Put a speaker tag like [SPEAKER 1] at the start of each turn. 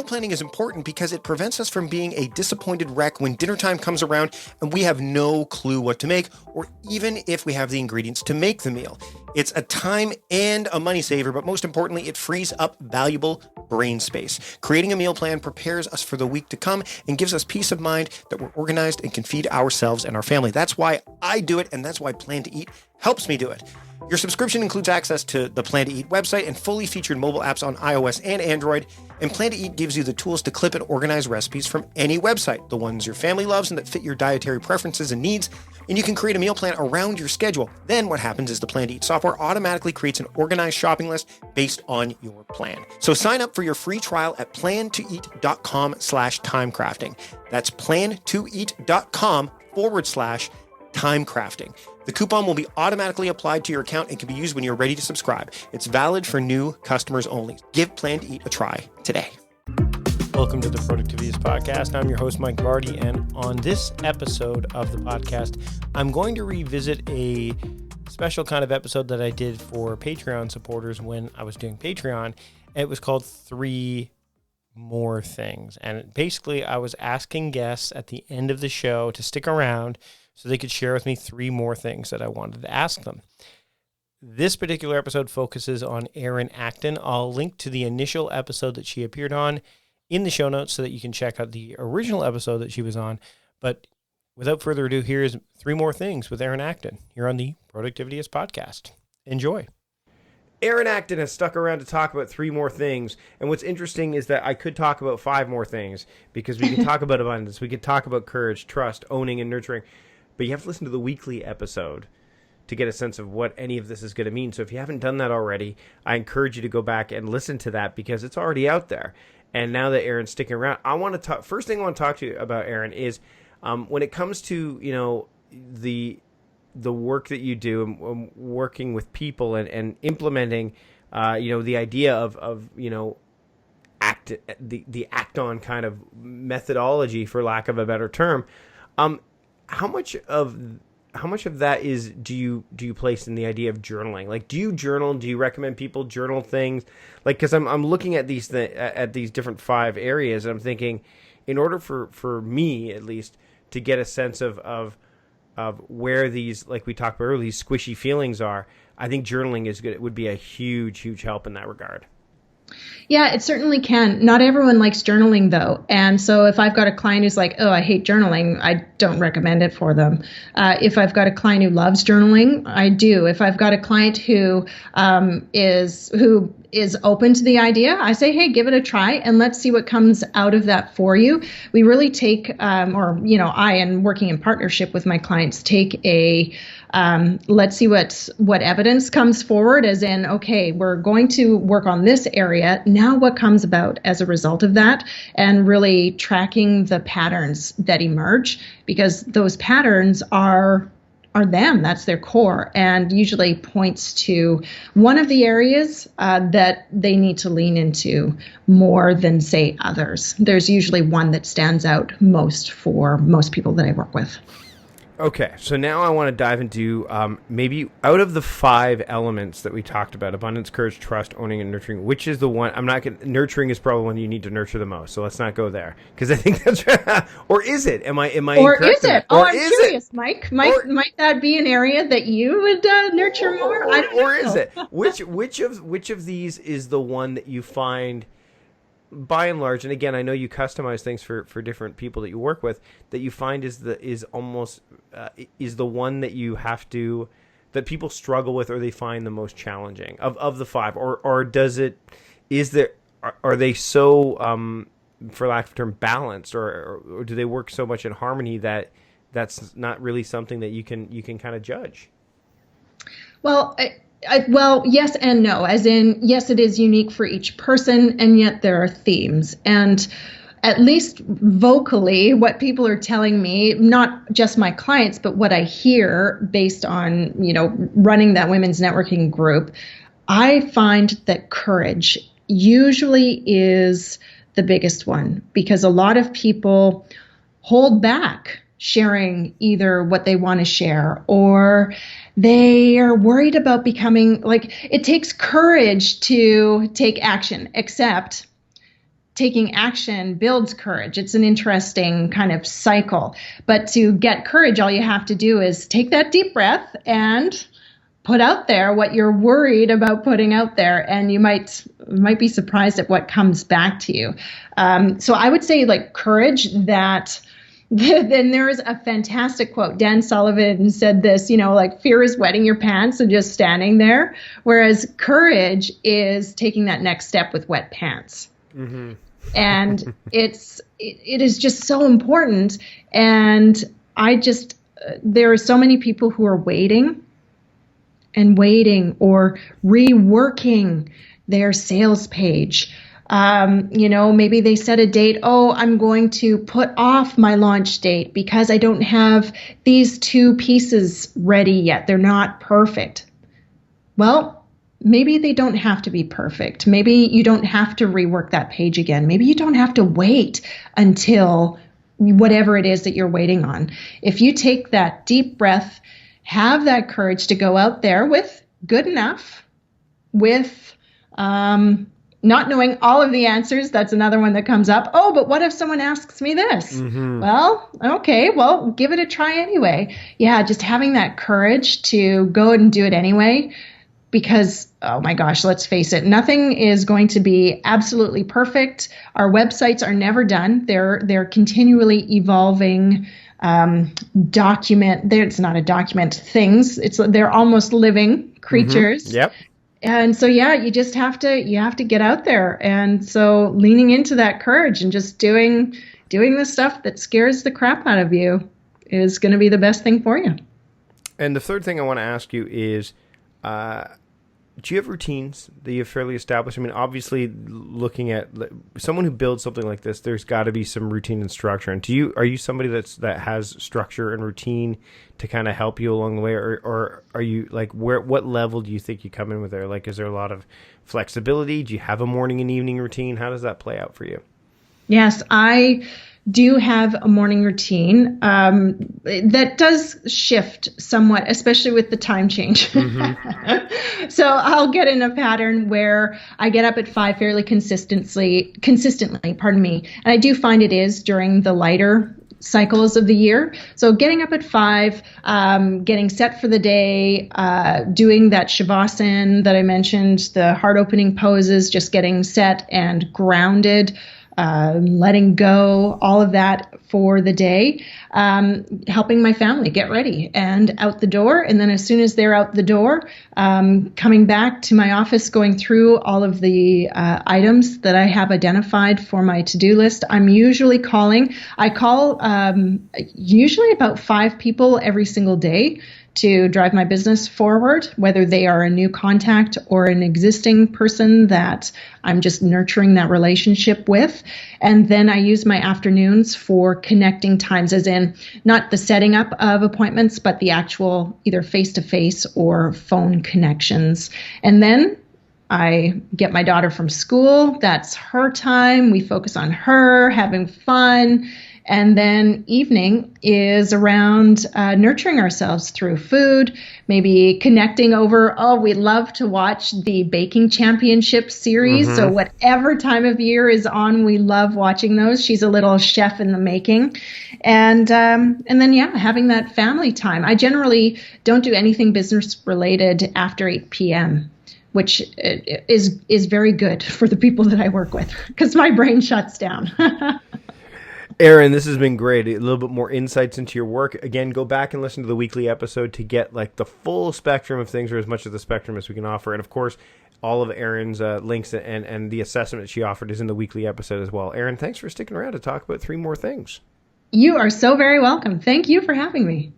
[SPEAKER 1] planning is important because it prevents us from being a disappointed wreck when dinner time comes around and we have no clue what to make, or even if we have the ingredients to make the meal. It's a time and a money saver, but most importantly, it frees up valuable brain space. Creating a meal plan prepares us for the week to come and gives us peace of mind that we're organized and can feed ourselves and our family. That's why I do it, and that's why Plan to Eat helps me do it. Your subscription includes access to the Plan to Eat website and fully featured mobile apps on iOS and Android. And Plan to Eat gives you the tools to clip and organize recipes from any website, the ones your family loves and that fit your dietary preferences and needs. And you can create a meal plan around your schedule. Then what happens is the Plan to Eat software automatically creates an organized shopping list based on your plan. So sign up for your free trial at plantoeat.com/timecrafting. That's plantoeat.com/timecrafting. The coupon will be automatically applied to your account and can be used when you're ready to subscribe. It's valid for new customers only. Give Plan to Eat a try today. Welcome to the Productivityist Podcast. I'm your host, Mike Vardy, and on this episode of the podcast, I'm going to revisit a special kind of episode that I did for Patreon supporters when I was doing Patreon. It was called 3 More Things. And basically, I was asking guests at the end of the show to stick around so they could share with me 3 more things that I wanted to ask them. This particular episode focuses on Erin Acton. I'll link to the initial episode that she appeared on in the show notes so that you can check out the original episode that she was on. But without further ado, here's 3 More Things with Erin Acton here on the Productivityist Podcast. Enjoy. Erin Acton has stuck around to talk about 3 more things. And what's interesting is that I could talk about 5 more things because we could talk about abundance. We could talk about courage, trust, owning, and nurturing. But you have to listen to the weekly episode to get a sense of what any of this is going to mean. So if you haven't done that already, I encourage you to go back and listen to that because it's already out there. And now that Erin's sticking around, I want to talk. First thing I want to talk to you about, Erin, is when it comes to the work that you do and working with people and implementing the idea of the Acton kind of methodology, for lack of a better term. How much of that do you place in the idea of journaling? Like, do you journal? Do you recommend people journal things? Like, because I'm looking at these different 5 areas, and I'm thinking, in order for me at least to get a sense of where these, like we talked about earlier, these squishy feelings are, I think journaling is good. It would be a huge help in that regard.
[SPEAKER 2] Yeah, it certainly can. Not everyone likes journaling, though. And so if I've got a client who's like, oh, I hate journaling, I don't recommend it for them. If I've got a client who loves journaling, I do. If I've got a client who is open to the idea, I say, hey, give it a try and let's see what comes out of that for you. We really take, I, and working in partnership with my clients, take a let's see what evidence comes forward, as in, okay, we're going to work on this area. Now what comes about as a result of that, and really tracking the patterns that emerge, because those patterns are them. That's their core, and usually points to one of the areas that they need to lean into more than, say, others. There's usually one that stands out most for most people that I work with.
[SPEAKER 1] Okay, so now I want to dive into maybe out of the 5 elements that we talked about: abundance, courage, trust, owning, and nurturing. Which is the one? Nurturing is probably one you need to nurture the most. So let's not go there, because I think that's or is it? Am I
[SPEAKER 2] or
[SPEAKER 1] incorrect?
[SPEAKER 2] Is it? Oh, I'm curious, Mike. Might that be an area that you would nurture more? I don't know.
[SPEAKER 1] Or is it? Which of these is the one that you find, by and large, and again, I know you customize things for different people that you work with, that you find is the one that you have to, that people struggle with or they find the most challenging of the 5, or are they so for lack of a term balanced, or do they work so much in harmony that that's not really something that you can kind of judge?
[SPEAKER 2] Well, well, yes and no, as in, yes, it is unique for each person, and yet there are themes. And at least vocally, what people are telling me, not just my clients, but what I hear based on, running that women's networking group, I find that courage usually is the biggest one, because a lot of people hold back sharing either what they want to share, or they are worried about becoming, like, it takes courage to take action, except taking action builds courage. It's an interesting kind of cycle. But to get courage, all you have to do is take that deep breath and put out there what you're worried about putting out there, and you might be surprised at what comes back to you. So I would say like courage that. Then there is a fantastic quote. Dan Sullivan said this, like fear is wetting your pants and just standing there, whereas courage is taking that next step with wet pants. Mm-hmm. And it is just so important. And there are so many people who are waiting or reworking their sales page. Maybe they set a date. Oh, I'm going to put off my launch date because I don't have these 2 pieces ready yet. They're not perfect. Well, maybe they don't have to be perfect. Maybe you don't have to rework that page again. Maybe you don't have to wait until whatever it is that you're waiting on. If you take that deep breath, have that courage to go out there with good enough, with, not knowing all of the answers, that's another one that comes up. Oh, but what if someone asks me this? Mm-hmm. Well, okay, give it a try anyway. Yeah, just having that courage to go and do it anyway, because, oh my gosh, let's face it, nothing is going to be absolutely perfect. Our websites are never done. They're continually evolving. It's not a document, things. They're almost living creatures. Mm-hmm.
[SPEAKER 1] Yep.
[SPEAKER 2] And so, yeah, you have to get out there. And so leaning into that courage and just doing the stuff that scares the crap out of you is going to be the best thing for you.
[SPEAKER 1] And the third thing I want to ask you is, do you have routines that you have fairly established? I mean, obviously, looking at someone who builds something like this, there's got to be some routine and structure. And are you somebody that has structure and routine to kind of help you along the way, or are you like what level do you think you come in with there? Like, is there a lot of flexibility? Do you have a morning and evening routine? How does that play out for you?
[SPEAKER 2] Yes, I do have a morning routine that does shift somewhat, especially with the time change. Mm-hmm. So I'll get in a pattern where I get up at 5 fairly consistently, and I do find it is during the lighter cycles of the year. So getting up at 5, getting set for the day, doing that Shavasana that I mentioned, the heart opening poses, just getting set and grounded, letting go, all of that for the day, helping my family get ready and out the door. And then as soon as they're out the door, coming back to my office, going through all of the items that I have identified for my to-do list. I'm usually I call usually about 5 people every single day to drive my business forward, whether they are a new contact or an existing person that I'm just nurturing that relationship with. And then I use my afternoons for connecting times, as in not the setting up of appointments, but the actual either face-to-face or phone connections. And then I get my daughter from school. That's her time. We focus on her, having fun. And then evening is around nurturing ourselves through food, maybe connecting over, we love to watch the Baking Championship series. Mm-hmm. So whatever time of year is on, we love watching those. She's a little chef in the making. And then, having that family time. I generally don't do anything business related after 8 p.m., which is very good for the people that I work with because my brain shuts down.
[SPEAKER 1] Erin, this has been great. A little bit more insights into your work. Again, go back and listen to the weekly episode to get like the full spectrum of things, or as much of the spectrum as we can offer. And of course, all of Erin's links and the assessment that she offered is in the weekly episode as well. Erin, thanks for sticking around to talk about 3 more things.
[SPEAKER 2] You are so very welcome. Thank you for having me.